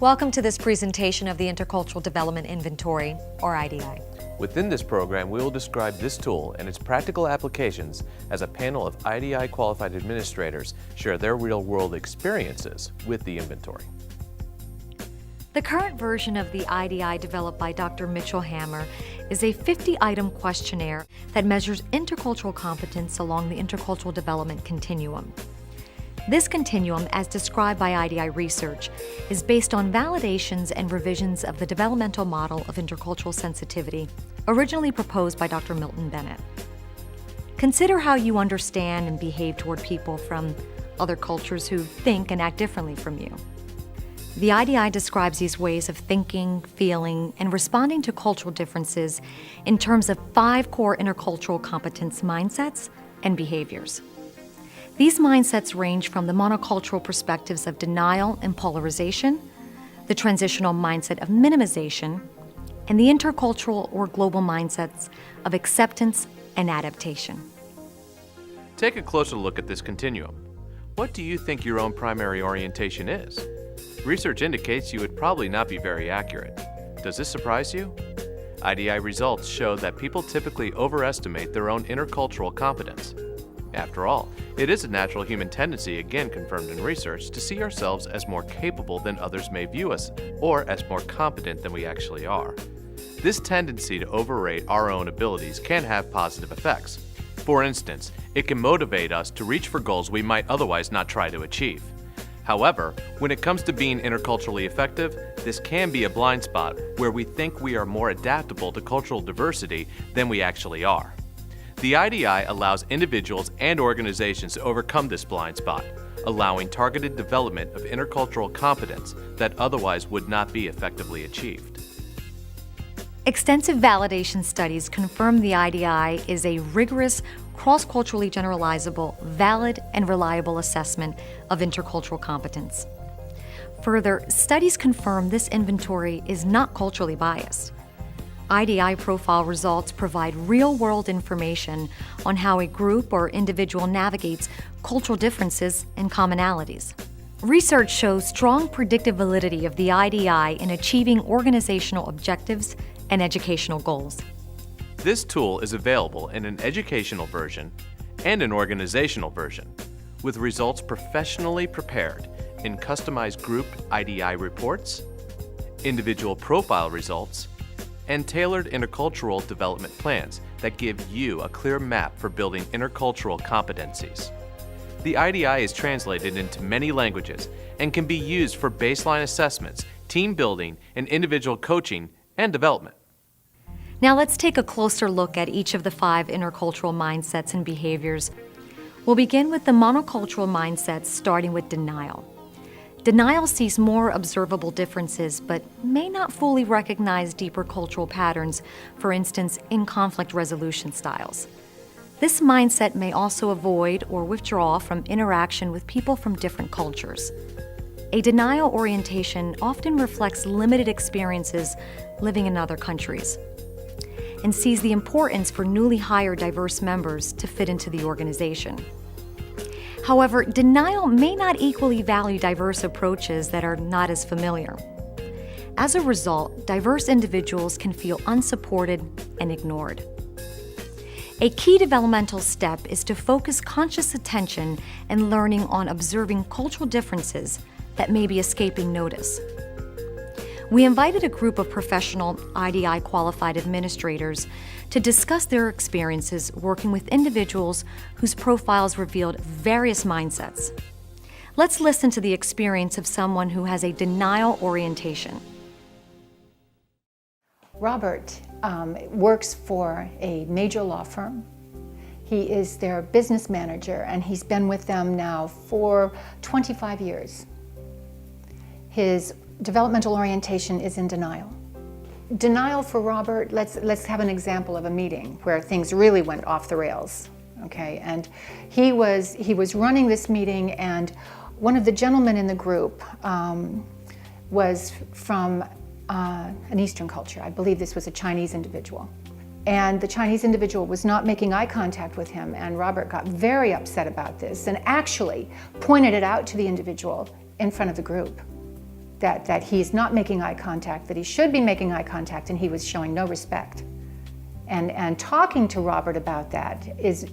Welcome to this presentation of the Intercultural Development Inventory, or IDI. Within this program, we will describe this tool and its practical applications as a panel of IDI qualified administrators share their real-world experiences with the inventory. The current version of the IDI developed by Dr. Mitchell Hammer is a 50-item questionnaire that measures intercultural competence along the intercultural development continuum. This continuum, as described by IDI research, is based on validations and revisions of the developmental model of intercultural sensitivity, originally proposed by Dr. Milton Bennett. Consider how you understand and behave toward people from other cultures who think and act differently from you. The IDI describes these ways of thinking, feeling, and responding to cultural differences in terms of 5 core intercultural competence mindsets and behaviors. These mindsets range from the monocultural perspectives of denial and polarization, the transitional mindset of minimization, and the intercultural or global mindsets of acceptance and adaptation. Take a closer look at this continuum. What do you think your own primary orientation is? Research indicates you would probably not be very accurate. Does this surprise you? IDI results show that people typically overestimate their own intercultural competence. After all, it is a natural human tendency, again confirmed in research, to see ourselves as more capable than others may view us, or as more competent than we actually are. This tendency to overrate our own abilities can have positive effects. For instance, it can motivate us to reach for goals we might otherwise not try to achieve. However, when it comes to being interculturally effective, this can be a blind spot where we think we are more adaptable to cultural diversity than we actually are. The IDI allows individuals and organizations to overcome this blind spot, allowing targeted development of intercultural competence that otherwise would not be effectively achieved. Extensive validation studies confirm the IDI is a rigorous, cross-culturally generalizable, valid, and reliable assessment of intercultural competence. Further, studies confirm this inventory is not culturally biased. IDI profile results provide real-world information on how a group or individual navigates cultural differences and commonalities. Research shows strong predictive validity of the IDI in achieving organizational objectives and educational goals. This tool is available in an educational version and an organizational version, with results professionally prepared in customized group IDI reports, individual profile results, and tailored intercultural development plans that give you a clear map for building intercultural competencies. The IDI is translated into many languages and can be used for baseline assessments, team building, and individual coaching and development. Now let's take a closer look at each of the 5 intercultural mindsets and behaviors. We'll begin with the monocultural mindsets, starting with denial. Denial sees more observable differences, but may not fully recognize deeper cultural patterns, for instance, in conflict resolution styles. This mindset may also avoid or withdraw from interaction with people from different cultures. A denial orientation often reflects limited experiences living in other countries and sees the importance for newly hired diverse members to fit into the organization. However, denial may not equally value diverse approaches that are not as familiar. As a result, diverse individuals can feel unsupported and ignored. A key developmental step is to focus conscious attention and learning on observing cultural differences that may be escaping notice. We invited a group of professional IDI qualified administrators to discuss their experiences working with individuals whose profiles revealed various mindsets. Let's listen to the experience of someone who has a denial orientation. Robert works for a major law firm. He is their business manager, and he's been with them now for 25 years. His developmental orientation is in denial. Denial for Robert, let's have an example of a meeting where things really went off the rails. okay? And he was running this meeting, and one of the gentlemen in the group was from an Eastern culture. I believe this was a Chinese individual. And the Chinese individual was not making eye contact with him, and Robert got very upset about this and actually pointed it out to the individual in front of the group, that he's not making eye contact, that he should be making eye contact, and he was showing no respect. And talking to Robert about that it's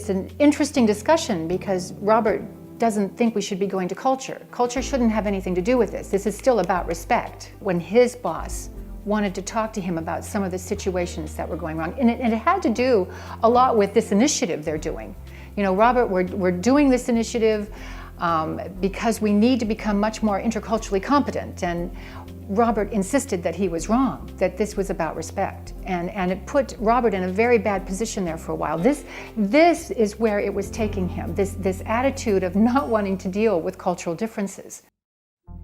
an interesting discussion, because Robert doesn't think we should be going to culture. Culture shouldn't have anything to do with this. This is still about respect. When his boss wanted to talk to him about some of the situations that were going wrong, and it had to do a lot with this initiative they're doing. You know, Robert, we're doing this initiative because we need to become much more interculturally competent, and Robert insisted that he was wrong, that this was about respect, and it put Robert in a very bad position there for a while. This is where it was taking him, this attitude of not wanting to deal with cultural differences.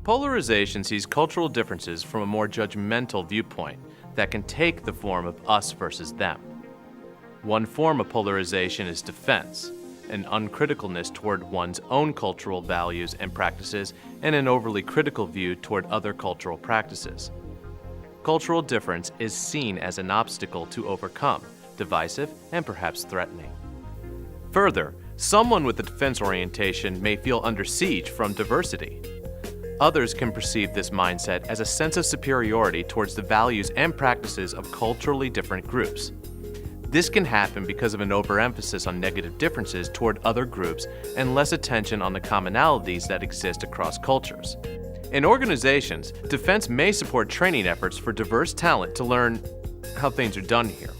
Polarization sees cultural differences from a more judgmental viewpoint that can take the form of us versus them. One form of polarization is defense, an uncriticalness toward one's own cultural values and practices, and an overly critical view toward other cultural practices. Cultural difference is seen as an obstacle to overcome, divisive, and perhaps threatening. Further, someone with a defense orientation may feel under siege from diversity. Others can perceive this mindset as a sense of superiority towards the values and practices of culturally different groups. This can happen because of an overemphasis on negative differences toward other groups and less attention on the commonalities that exist across cultures. In organizations, defense may support training efforts for diverse talent to learn how things are done here,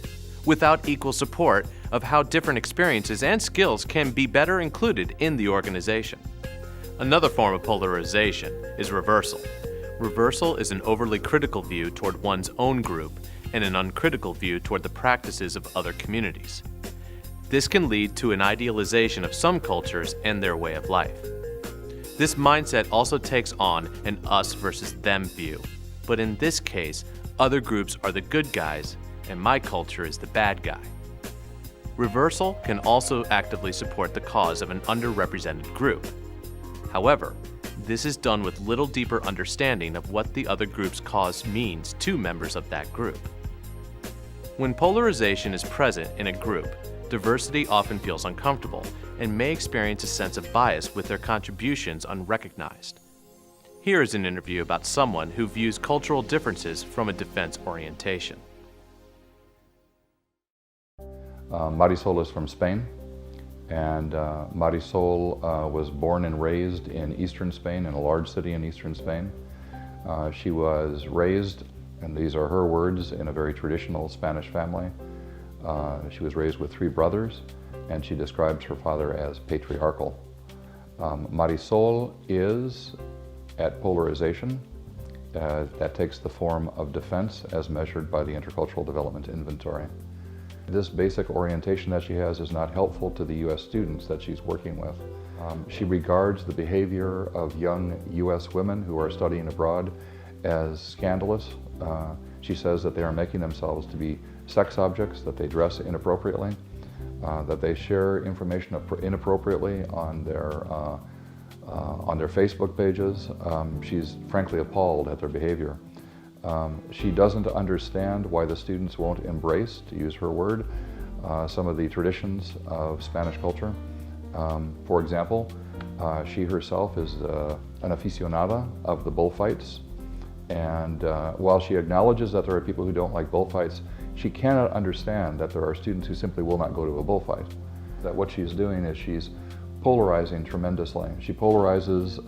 without equal support of how different experiences and skills can be better included in the organization. Another form of polarization is reversal. Reversal is an overly critical view toward one's own group and an uncritical view toward the practices of other communities. This can lead to an idealization of some cultures and their way of life. This mindset also takes on an us versus them view, but in this case, other groups are the good guys and my culture is the bad guy. Reversal can also actively support the cause of an underrepresented group. However, this is done with little deeper understanding of what the other group's cause means to members of that group. When polarization is present in a group, diversity often feels uncomfortable and may experience a sense of bias with their contributions unrecognized. Here is an interview about someone who views cultural differences from a defense orientation. Marisol is from Spain. And Marisol was born and raised in eastern Spain, in a large city in eastern Spain. She was raised, and these are her words, in a very traditional Spanish family. She was raised with 3 brothers, and she describes her father as patriarchal. Marisol is at polarization. That takes the form of defense as measured by the Intercultural Development Inventory. This basic orientation that she has is not helpful to the U.S. students that she's working with. She regards the behavior of young U.S. women who are studying abroad as scandalous. She says that they are making themselves to be sex objects, that they dress inappropriately, that they share information inappropriately on their Facebook pages. She's frankly appalled at their behavior. She doesn't understand why the students won't embrace, to use her word, some of the traditions of Spanish culture. For example, she herself is an aficionada of the bullfights, and while she acknowledges that there are people who don't like bullfights, she cannot understand that there are students who simply will not go to a bullfight. That what she's doing is she's polarizing tremendously. She polarizes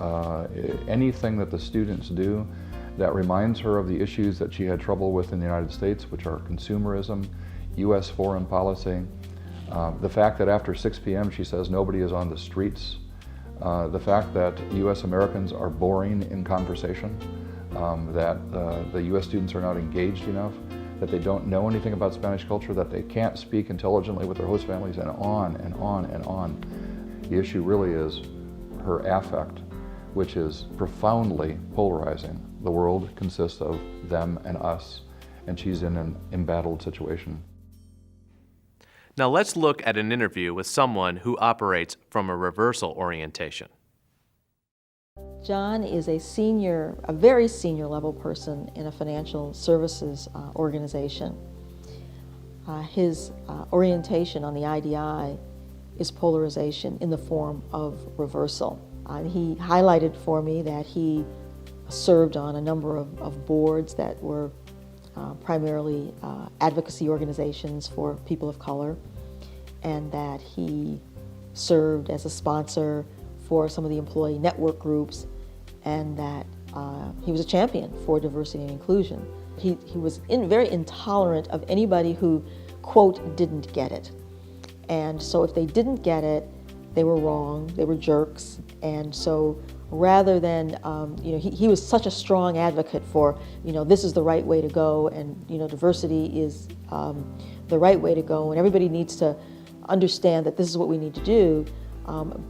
anything that the students do that reminds her of the issues that she had trouble with in the United States, which are consumerism, U.S. foreign policy, the fact that after 6 p.m. she says nobody is on the streets, the fact that U.S. Americans are boring in conversation, that the U.S. students are not engaged enough, that they don't know anything about Spanish culture, that they can't speak intelligently with their host families, and on and on and on. The issue really is her affect, which is profoundly polarizing. The world consists of them and us, and she's in an embattled situation. Now let's look at an interview with someone who operates from a reversal orientation. John is a very senior level person in a financial services organization. His orientation on the IDI is polarization in the form of reversal. He highlighted for me that he served on a number of boards that were primarily advocacy organizations for people of color, and that he served as a sponsor for some of the employee network groups, and that he was a champion for diversity and inclusion. He was very intolerant of anybody who, quote, didn't get it. And so if they didn't get it, they were wrong, they were jerks. And so rather than, he was such a strong advocate for, this is the right way to go, and, diversity is the right way to go, and everybody needs to understand that this is what we need to do.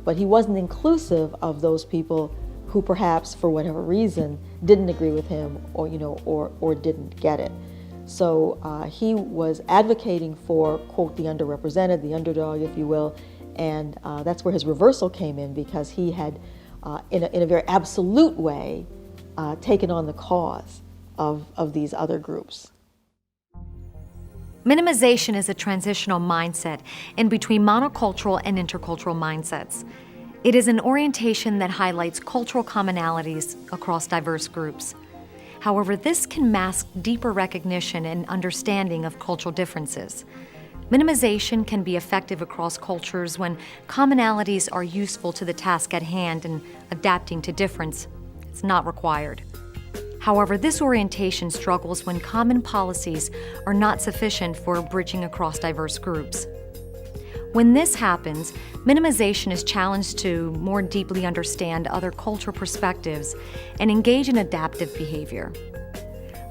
But he wasn't inclusive of those people who perhaps, for whatever reason, didn't agree with him or didn't get it. So he was advocating for, quote, the underrepresented, the underdog, if you will, and that's where his reversal came in, because he had, in a very absolute way, taken on the cause of these other groups. Minimization is a transitional mindset in between monocultural and intercultural mindsets. It is an orientation that highlights cultural commonalities across diverse groups. However, this can mask deeper recognition and understanding of cultural differences. Minimization can be effective across cultures when commonalities are useful to the task at hand and adapting to difference is not required. However, this orientation struggles when common policies are not sufficient for bridging across diverse groups. When this happens, minimization is challenged to more deeply understand other cultural perspectives and engage in adaptive behavior.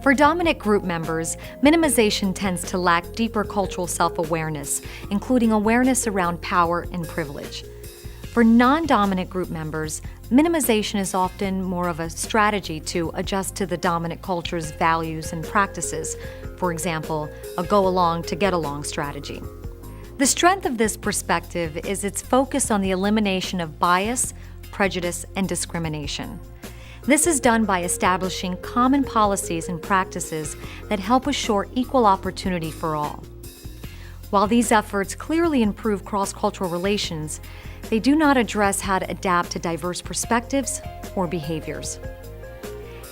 For dominant group members, minimization tends to lack deeper cultural self-awareness, including awareness around power and privilege. For non-dominant group members, minimization is often more of a strategy to adjust to the dominant culture's values and practices, for example, a go-along-to-get-along strategy. The strength of this perspective is its focus on the elimination of bias, prejudice, and discrimination. This is done by establishing common policies and practices that help assure equal opportunity for all. While these efforts clearly improve cross-cultural relations, they do not address how to adapt to diverse perspectives or behaviors.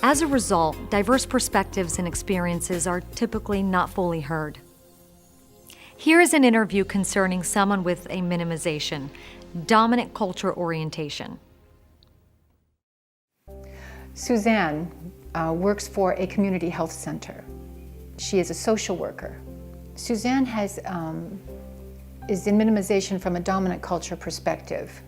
As a result, diverse perspectives and experiences are typically not fully heard. Here is an interview concerning someone with a minimization, dominant culture orientation. Suzanne works for a community health center. She is a social worker. Suzanne is in minimization from a dominant culture perspective.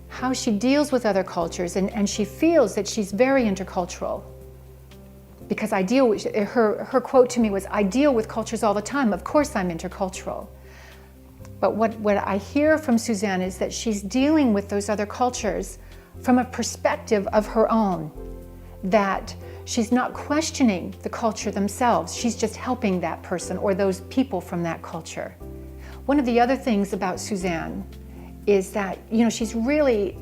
How she deals with other cultures, and she feels that she's very intercultural. Because her quote to me was, I deal with cultures all the time, of course I'm intercultural. But what I hear from Suzanne is that she's dealing with those other cultures from a perspective of her own, that she's not questioning the culture themselves, she's just helping that person or those people from that culture. One of the other things about Suzanne is that, she's really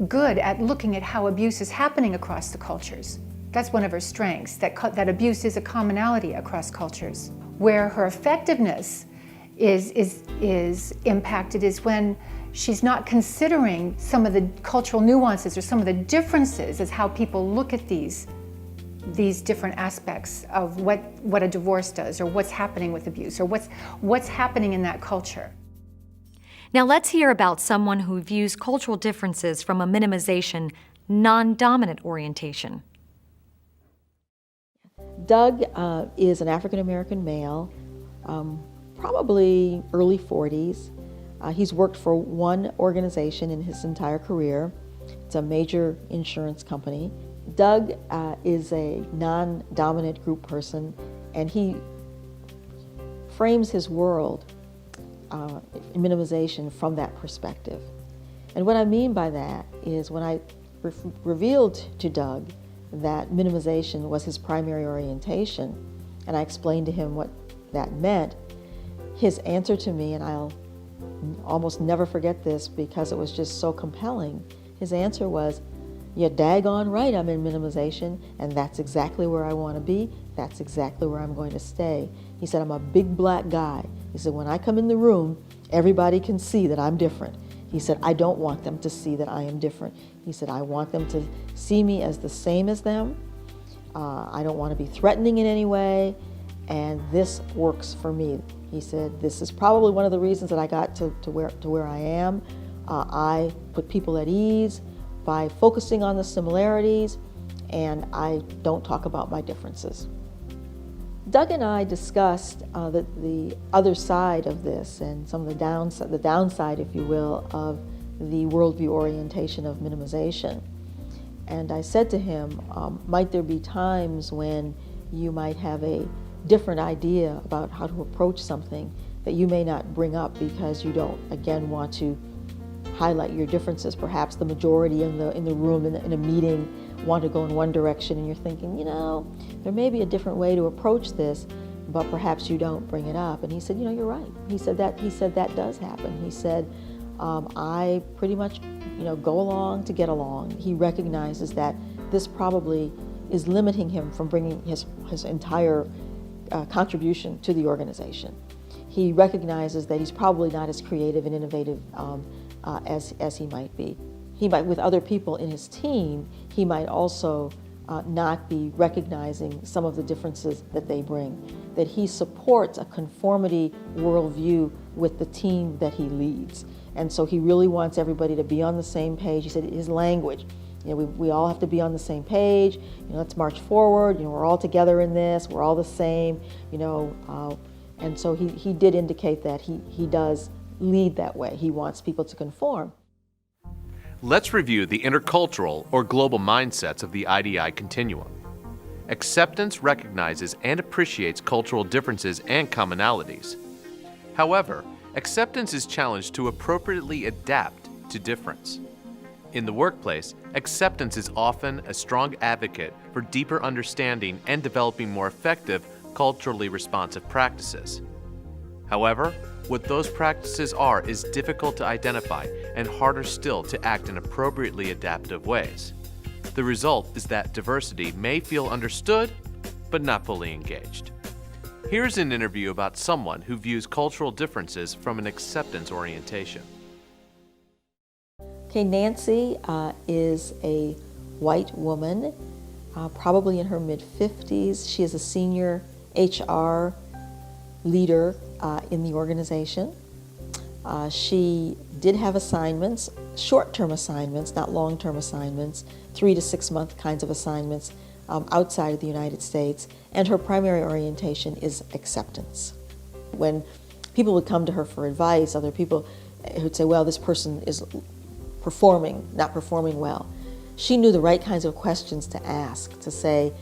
good at looking at how abuse is happening across the cultures. That's one of her strengths, that abuse is a commonality across cultures. Where her effectiveness is impacted is when she's not considering some of the cultural nuances or some of the differences as how people look at these different aspects of what a divorce does, or what's happening with abuse, or what's happening in that culture. Now let's hear about someone who views cultural differences from a minimization, non-dominant orientation. Doug is an African-American male, probably early 40s. He's worked for one organization in his entire career. It's a major insurance company. Doug is a non-dominant group person, and he frames his world in minimization from that perspective. And what I mean by that is when I revealed to Doug that minimization was his primary orientation, and I explained to him what that meant, his answer to me, and I'll almost never forget this because it was just so compelling, his answer was, "You're daggone right, I'm in minimization, and that's exactly where I want to be. That's exactly where I'm going to stay." He said, "I'm a big black guy." He said, "When I come in the room, everybody can see that I'm different." He said, "I don't want them to see that I am different." He said, "I want them to see me as the same as them. I don't want to be threatening in any way, and this works for me." He said, "This is probably one of the reasons that I got to where I am. I put people at ease by focusing on the similarities, and I don't talk about my differences." Doug and I discussed the other side of this and some of the downside, if you will, of the worldview orientation of minimization. And I said to him, might there be times when you might have a different idea about how to approach something that you may not bring up because you don't, again, want to highlight your differences? Perhaps the majority in the room in a meeting want to go in one direction, and you're thinking, there may be a different way to approach this, but perhaps you don't bring it up. And he said, you're right. He said that does happen. He said, I pretty much, go along to get along. He recognizes that this probably is limiting him from bringing his entire contribution to the organization. He recognizes that he's probably not as creative and innovative as he might be. He might, with other people in his team, he might also not be recognizing some of the differences that they bring, that he supports a conformity worldview with the team that he leads. And so he really wants everybody to be on the same page. He said his language, we all have to be on the same page, let's march forward, we're all together in this, we're all the same, and so he did indicate that he does lead that way. He wants people to conform. Let's review the intercultural or global mindsets of the IDI continuum. Acceptance recognizes and appreciates cultural differences and commonalities. However, acceptance is challenged to appropriately adapt to difference. In the workplace, acceptance is often a strong advocate for deeper understanding and developing more effective, culturally responsive practices. However, what those practices are is difficult to identify and harder still to act in appropriately adaptive ways. The result is that diversity may feel understood, but not fully engaged. Here's an interview about someone who views cultural differences from an acceptance orientation. Okay, Nancy is a white woman, probably in her mid-50s. She is a senior HR leader in the organization. She did have assignments, short-term assignments, not long-term assignments, 3 to 6 month kinds of assignments outside of the United States, and her primary orientation is acceptance. When people would come to her for advice, other people would say, well, this person is not performing well. She knew the right kinds of questions to ask, to say,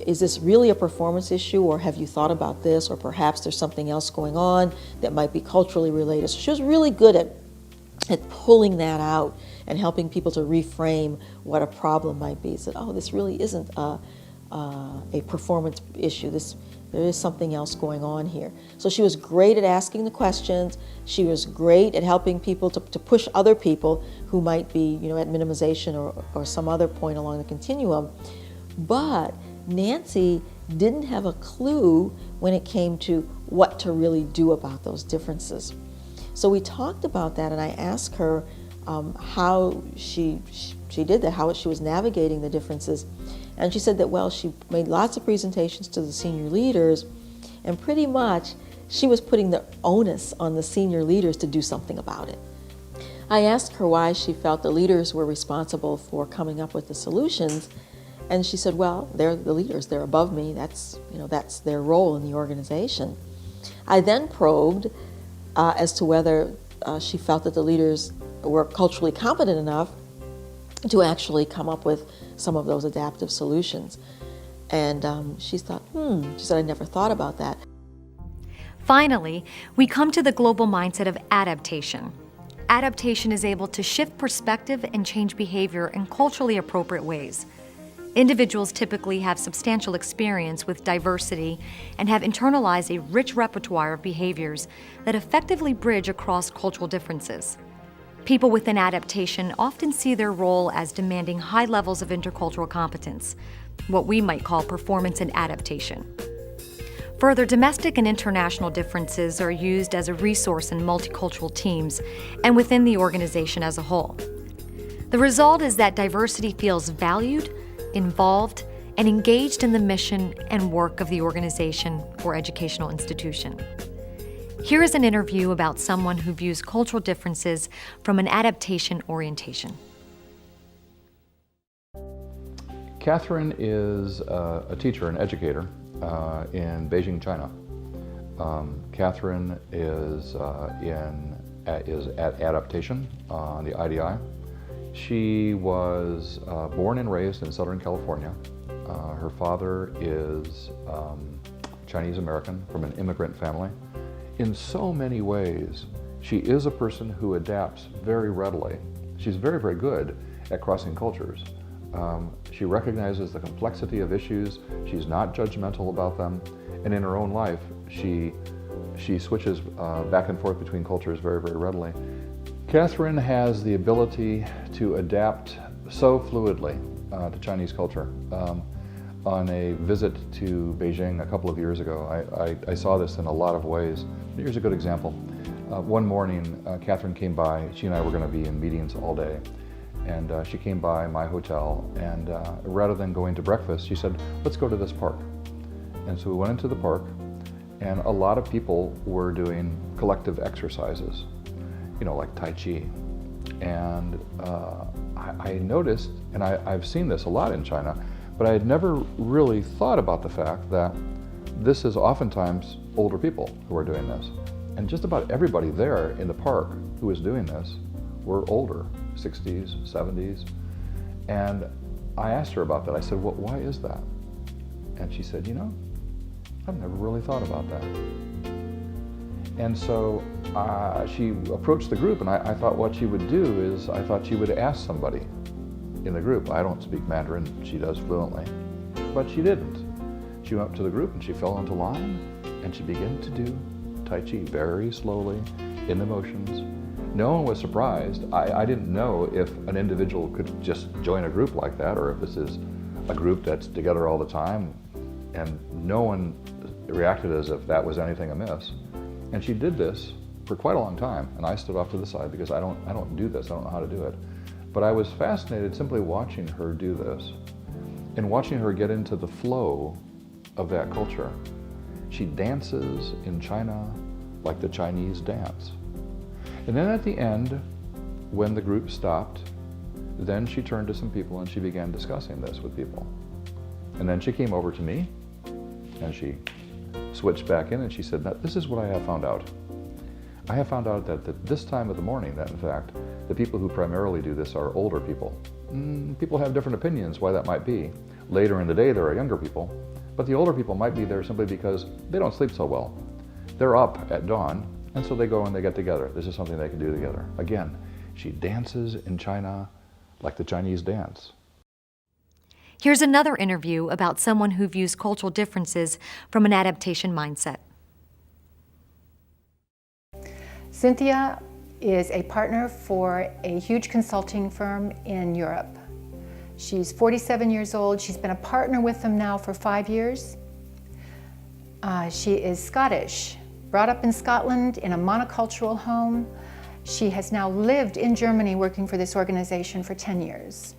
is this really a performance issue, or have you thought about this, or perhaps there's something else going on that might be culturally related. So she was really good at pulling that out and helping people to reframe what a problem might be. Said, oh, this really isn't a performance issue. There is something else going on here. So she was great at asking the questions. She was great at helping people to push other people who might be, at minimization or some other point along the continuum. But Nancy didn't have a clue when it came to what to really do about those differences. So we talked about that, and I asked her how she did that, how she was navigating the differences. And she said that, well, she made lots of presentations to the senior leaders, and pretty much she was putting the onus on the senior leaders to do something about it. I asked her why she felt the leaders were responsible for coming up with the solutions, and she said, well, they're the leaders, they're above me, that's their role in the organization. I then probed as to whether she felt that the leaders were culturally competent enough to actually come up with some of those adaptive solutions. And she thought, she said, I never thought about that. Finally, we come to the global mindset of adaptation. Adaptation is able to shift perspective and change behavior in culturally appropriate ways. Individuals typically have substantial experience with diversity and have internalized a rich repertoire of behaviors that effectively bridge across cultural differences. People within adaptation often see their role as demanding high levels of intercultural competence, what we might call performance and adaptation. Further, domestic and international differences are used as a resource in multicultural teams and within the organization as a whole. The result is that diversity feels valued, involved, and engaged in the mission and work of the organization or educational institution. Here is an interview about someone who views cultural differences from an adaptation orientation. Catherine is a teacher, an educator in Beijing, China. Catherine is at adaptation on the IDI. She was born and raised in Southern California. Her father is Chinese American from an immigrant family. In so many ways, she is a person who adapts very readily. She's very, very good at crossing cultures. She recognizes the complexity of issues. She's not judgmental about them. And in her own life, she switches back and forth between cultures very, very readily. Catherine has the ability to adapt so fluidly to Chinese culture. On a visit to Beijing a couple of years ago, I saw this in a lot of ways. Here's a good example. One morning, Catherine came by. She and I were going to be in meetings all day. And she came by my hotel, and rather than going to breakfast, she said, let's go to this park. And so we went into the park, and a lot of people were doing collective exercises, you know, like Tai Chi. And I noticed, and I've seen this a lot in China, but I had never really thought about the fact that this is oftentimes older people who are doing this. And just about everybody there in the park who was doing this were older, 60s, 70s. And I asked her about that. I said, well, why is that? And she said, you know, I've never really thought about that. And so she approached the group, and I thought what she would do is, I thought she would ask somebody in the group. I don't speak Mandarin, she does fluently, but she didn't. She went up to the group and she fell into line, and she began to do Tai Chi very slowly, in the motions. No one was surprised. I didn't know if an individual could just join a group like that, or if this is a group that's together all the time, and no one reacted as if that was anything amiss. And she did this for quite a long time, and I stood off to the side because I don't do this, I don't know how to do it. But I was fascinated simply watching her do this, and watching her get into the flow of that culture. She dances in China like the Chinese dance. And then at the end, when the group stopped, then she turned to some people and she began discussing this with people. And then she came over to me and she switched back in and she said, now, this is what I have found out. I have found out that at this time of the morning, that in fact, the people who primarily do this are older people. People have different opinions why that might be. Later in the day, there are younger people, but the older people might be there simply because they don't sleep so well. They're up at dawn, and so they go and they get together. This is something they can do together. Again, she dances in China like the Chinese dance. Here's another interview about someone who views cultural differences from an adaptation mindset. Cynthia is a partner for a huge consulting firm in Europe. She's 47 years old. She's been a partner with them now for 5 years. She is Scottish, brought up in Scotland in a monocultural home. She has now lived in Germany working for this organization for 10 years.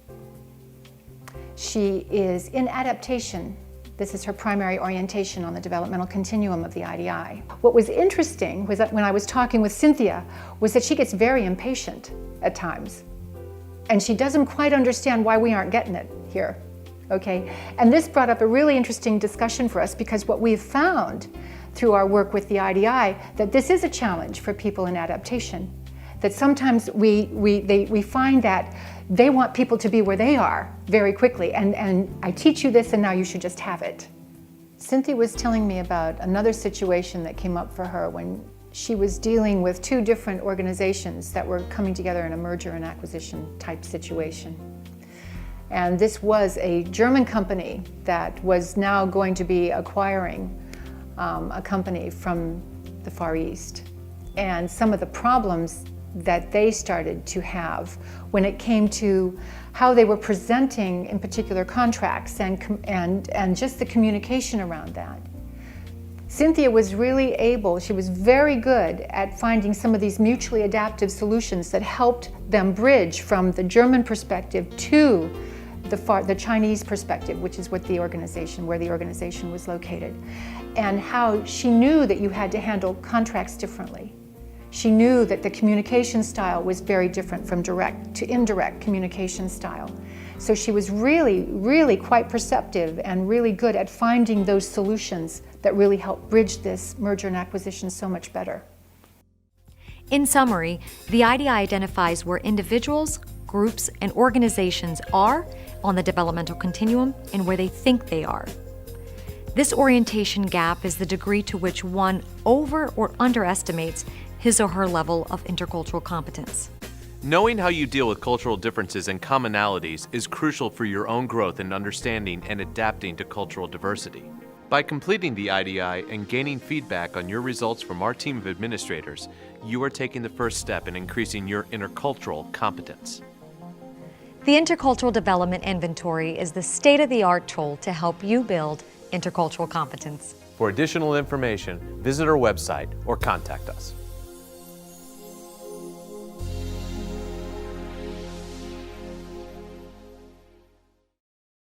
She is in adaptation. This is her primary orientation on the developmental continuum of the IDI. What was interesting was that when I was talking with Cynthia was that she gets very impatient at times. And she doesn't quite understand why we aren't getting it here, okay? And this brought up a really interesting discussion for us because what we've found through our work with the IDI, that this is a challenge for people in adaptation. That sometimes we find that they want people to be where they are very quickly, and I teach you this and now you should just have it. Cynthia was telling me about another situation that came up for her when she was dealing with 2 different organizations that were coming together in a merger and acquisition type situation. And this was a German company that was now going to be acquiring a company from the Far East. And some of the problems that they started to have when it came to how they were presenting in particular contracts and just the communication around that. Cynthia was really able, she was very good at finding some of these mutually adaptive solutions that helped them bridge from the German perspective to the Chinese perspective, which is what where the organization was located. And how she knew that you had to handle contracts differently. She knew that the communication style was very different from direct to indirect communication style. So she was really, really quite perceptive and really good at finding those solutions that really helped bridge this merger and acquisition so much better. In summary, the IDI identifies where individuals, groups, and organizations are on the developmental continuum and where they think they are. This orientation gap is the degree to which one over or underestimates his or her level of intercultural competence. Knowing how you deal with cultural differences and commonalities is crucial for your own growth in understanding and adapting to cultural diversity. By completing the IDI and gaining feedback on your results from our team of administrators, you are taking the first step in increasing your intercultural competence. The Intercultural Development Inventory is the state-of-the-art tool to help you build intercultural competence. For additional information, visit our website or contact us.